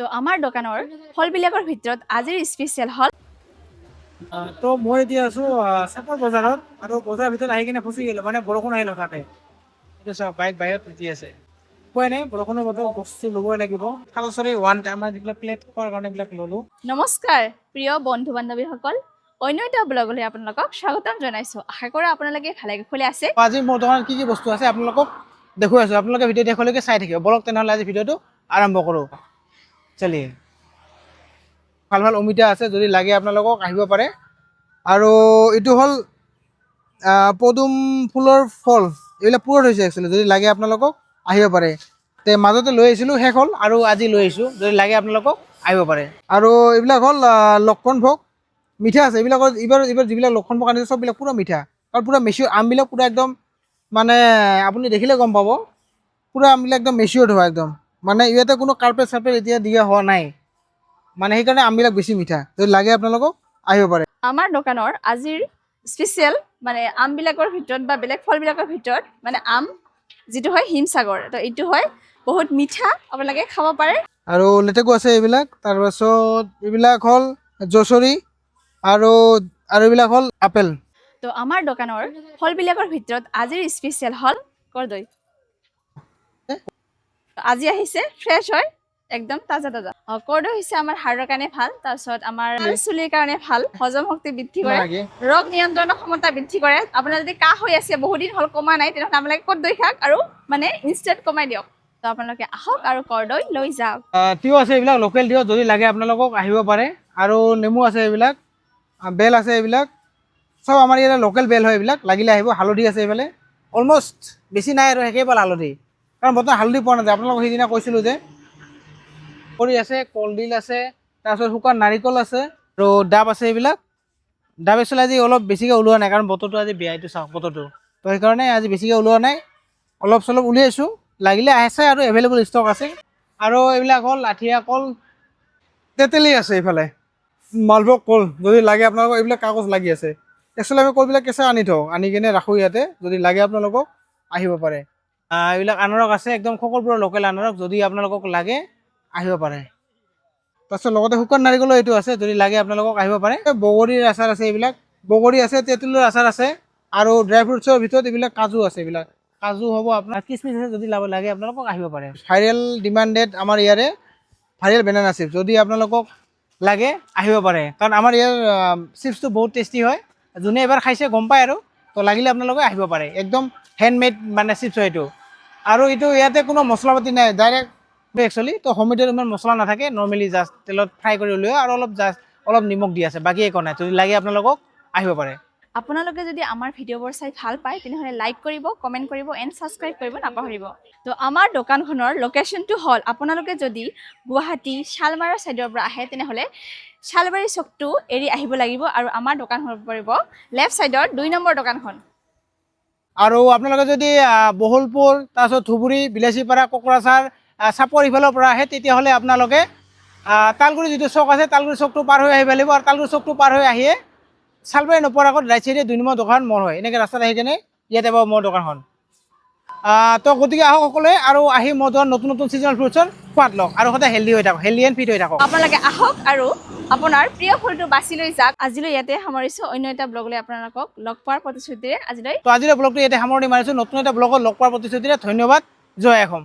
তো আমাৰ দোকানৰ ফলবিলাকৰ ভিতৰত আজিৰ স্পেচিয়েল হল তো মই এতিয়া আছো চেপৰ বজাৰত আৰু বজাৰৰ ভিতৰত আহি কিনে ফচি গলো মানে বৰষুণ আহিল হঠাতে এইটো চাওক বাইক বাহিৰত ফচি আছে উপায় নাই বৰষুণৰ বতৰ বস্তু ল'বই লাগিব খালচৰি ওৱান আমাৰ যিবিলাক প্লেট খোৱাৰ কাৰণে এইবিলাক ল'লো নমস্কাৰ প্ৰিয় বন্ধু বান্ধৱীসকল অন্য এটা ব্লগলৈ আপোনালোকক স্বাগতম জনাইছোঁ আশা কৰোঁ আপোনালোকে ভালে কুশলে আছে আজি মোৰ দোকানত কি কি বস্তু আছে আপোনালোকক দেখুৱাই আছো আপোনালোকে ভিডিঅ' শেষলৈকে চাই থাকিব বলক তেনেহ'লে আজি ভিডিঅ'টো আৰম্ভ কৰোঁ চলিয়ে ভাল ভাল অমিতা আছে যদি লাগে আপোনালোকক আহিব পাৰে আৰু এইটো হ'ল পদুম ফুলৰ ফল এইবিলাক পুৰত হৈছে একচুৱেলি যদি লাগে আপোনালোকক আহিব পাৰে তে মাজতে লৈ আহিছিলোঁ শেষ হ'ল আৰু আজি লৈ আহিছোঁ যদি লাগে আপোনালোকক আহিব পাৰে আৰু এইবিলাক হ'ল লক্ষণ ভোগ মিঠা আছে এইবিলাকৰ এইবাৰ যিবিলাক লক্ষণ ভোগ আনিছে চববিলাক পূৰা মিঠা আৰু পূৰা মেচিয়ৰ আমবিলাক পূৰা একদম মানে আপুনি দেখিলে গম পাব পূৰা আমবিলাক একদম মেচিয়ৰ্ড হয় একদম মানে ইয়াতে কোনো কাৰ্পেট চাৰ্পেট এতিয়া দিয়া হোৱা নাই মানে সেইকাৰণে আমবিলাক বেছি মিঠা যদি লাগে আপোনালোকক আহিব পাৰে আমাৰ দোকানৰ আজিৰ স্পেচিয়েল মানে আমবিলাকৰ ভিতৰত বা বেলেগ ফলবিলাকৰ ভিতৰত মানে আম যিটো হয় হিমসাগৰ তো এইটো হয় বহুত মিঠা আপোনালোকে খাব পাৰে আৰু লেটেকু আছে এইবিলাক তাৰপাছত এইবিলাক হ'ল জচৰি আৰু এইবিলাক হ'ল আপেল তো আমাৰ দোকানৰ ফলবিলাকৰ ভিতৰত আজিৰ স্পেচিয়েল হল কৰ্দৈ আজি আহিছে ফ্ৰেছ হয় একদম তাজা তাজা কৰ্দৈ হৈছে আমাৰ হাড়ৰ কাৰণে ভাল তাৰপিছত আমাৰ চুলিৰ কাৰণে ভাল হজম শক্তি বৃদ্ধি কৰে ৰোগ নিয়ন্ত্ৰণৰ ক্ষমতা বৃদ্ধি কৰে আপোনাৰ যদি কাহ হৈ আছে বহুত দিন হ'ল কমা নাই তেনেহ'লে আপোনালোকে কৰ্দৈ খাওক আৰু মানে ইনষ্টেণ্ট কমাই দিয়ক তো আপোনালোকে আহক আৰু কৰ্দৈ লৈ যাওক তিয়ঁহ আছে এইবিলাক লোকেল তিয়ঁহ যদি লাগে আপোনালোকক আহিব পাৰে আৰু নেমু আছে এইবিলাক বেল আছে এইবিলাক চব আমাৰ ইয়াতে লোকেল বেল হয় এইবিলাক লাগিলে আহিব হালধি আছে এইফালে অলমষ্ট বেছি নাই আৰু শেষেই পাল হালধি কাৰণ বৰ্তমান হালধি পোৱা নাযায় আপোনালোকক সেইদিনা কৈছিলোঁ যে কৰি আছে কলডিল আছে তাৰপিছত শুকান নাৰিকল আছে আৰু ডাব আছে এইবিলাক ডাব একচুৱেলি আজি অলপ বেছিকৈ ওলোৱা নাই কাৰণ বতৰটো আজি বেয়া এইটো চাওক বতৰটো তো সেইকাৰণে আজি বেছিকৈ ওলোৱা নাই অলপ চলপ উলিয়াইছোঁ লাগিলে আছে আৰু এভেইলেবল ষ্টক আছে আৰু এইবিলাক হ'ল আঠিয়া কল তেতেলী আছে এইফালে মালভোগ কল যদি লাগে আপোনালোকক এইবিলাক কাগজ লাগি আছে একচুৱেলি আমি কলবিলাক কেঁচা আনি থওঁ আনি কিনে ৰাখোঁ ইয়াতে যদি লাগে আপোনালোকক আহিব পাৰে এইবিলাক আনাৰস আছে একদম সকলোবোৰৰ লোকেল আনাৰস যদি আপোনালোকক লাগে আহিব পাৰে তাৰপিছত লগতে শুকান নাৰিকলৰ এইটো আছে যদি লাগে আপোনালোকক আহিব পাৰে বগৰীৰ আচাৰ আছে এইবিলাক বগৰী আছে তেঁতুলৰ আচাৰ আছে আৰু ড্ৰাই ফ্ৰুটছৰ ভিতৰত এইবিলাক কাজু আছে এইবিলাক কাজু হ'ব আপোনাৰ কিচমিচ আছে যদি লাগে আপোনালোকক আহিব পাৰে ভাইৰেল ডিমাণ্ডেড আমাৰ ইয়াৰে ভাইৰেল বেনানা চিপছ যদি আপোনালোকক লাগে আহিব পাৰে কাৰণ আমাৰ ইয়াৰ চিপছটো বহুত টেষ্টি হয় যোনে এবাৰ খাইছে গম পায় আৰু তো লাগিলে আপোনালোকে আহিব পাৰে একদম হেণ্ডমেড মানে চিপছ হয় এইটো আৰু এইটো ইয়াতে কোনো মছলা পাতি নাই ডাইৰেক্ট একচুৱেলি তো হোমমেডত ইমান মছলা নাথাকে নৰ্মেলি জাষ্ট তেলত ফ্ৰাই কৰি উলিওৱা আৰু অলপ নিমখ দি আছে বাকী একো নাই যদি লাগে আপোনালোকক আহিব পাৰে আপোনালোকে যদি আমাৰ ভিডিঅ'বোৰ চাই ভাল পায় তেনেহ'লে লাইক কৰিব কমেণ্ট কৰিব এণ্ড ছাবস্ক্ৰাইব কৰিব নাপাহৰিব তো আমাৰ দোকানখনৰ লোকেশ্যনটো হ'ল আপোনালোকে যদি গুৱাহাটী শালমাৰা ছাইডৰ পৰা আহে তেনেহ'লে শালবাৰী চকটো এৰি আহিব লাগিব আৰু আমাৰ দোকানখন পৰিব লেফ্ট ছাইডৰ 2 নম্বৰ দোকানখন আৰু আপোনালোকে যদি বহলপুৰ তাৰপিছত ধুবুৰী বিলাচীপাৰা কোকৰাঝাৰ চাপৰ ইফালৰ পৰা আহে তেতিয়াহ'লে আপোনালোকে তালগুৰি যিটো চক আছে তালগুৰি চকটো পাৰ হৈ আহিব লাগিব আৰু তালগুৰি চকটো পাৰ হৈ আহিয়ে শালবাৰী নোপোৱাৰ আগত ৰাইট চাইডে 2 নম্বৰ দোকান মোৰ হয় এনেকৈ ৰাস্তাত আহি কিনে ইয়াতে পাব মোৰ দোকানখন তো গতিকে আহক সকলোৱে আৰু আহি মোৰ দোকান নতুন নতুন ছিজনেল ফ্ৰুটছৰ সোৱাদ লওক আৰু সদায় হেল্ডি হৈ থাকক হেল্ডি এণ্ড ফিট হৈ থাকক আপোনালোকে আহক আৰু আপোনাৰ প্ৰিয় ফলটো বাছি লৈ যাওক আজিলৈ ইয়াতে সামৰিছোঁ অন্য এটা ব্লগলৈ আপোনালোকক লগ পোৱাৰ প্ৰতিশ্ৰুতিৰে আজিলৈ তো আজিৰ ব্লগটো ইয়াতে সামৰণি মাৰিছোঁ নতুন এটা ব্লগত লগ পোৱাৰ প্ৰতিশ্ৰুতিৰে ধন্যবাদ জয় অসম